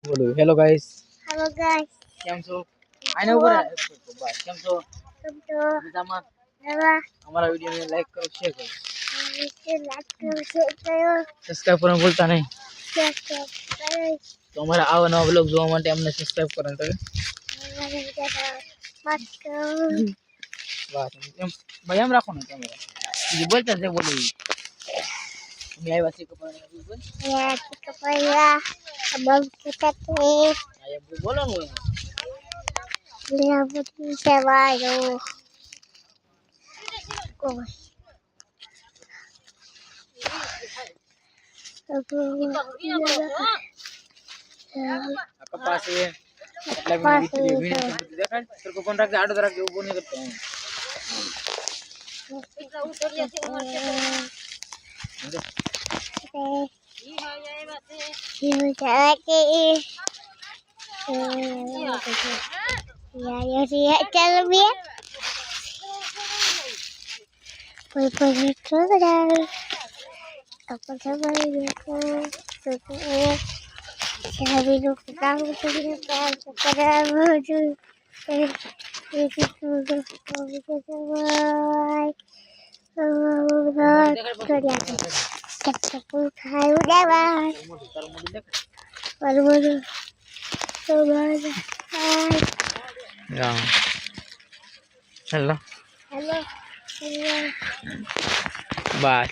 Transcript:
બોલો hello guys Hello guys. કેમ છો આને ઉપર બસ કેમ છો મજામાં અમારા વિડિયોને લાઈક કરો શેર કરો સબસ્ક્રાઇબ કરવાનું ભૂલતા નહીં તો અમારા આવા નવા વ્લોગ જોવા માટે અમને સબસ્ક્રાઇબ કરવાનું તમે વાત એમ ભાઈ એમ રાખો ને કેમેરા બીજું બોલતા છે બોલું અમે આવ્યા છે કપડાની બોલ કપડા abang kita tuh આ બોલવાનું lihat betul sewa yo કપાસ છે એટલા વીણી દેખાય સરકો કોણ રાખજે આડો રાખજે ઊભો નહીં કરતો એટલા ઉતર્યા છે અમાર ya sih kalau biar pergi terus apa sama ya tuh cari dulu kita pada menuju itu tuh kita hai udah bang baru coba hai ya hello halo bas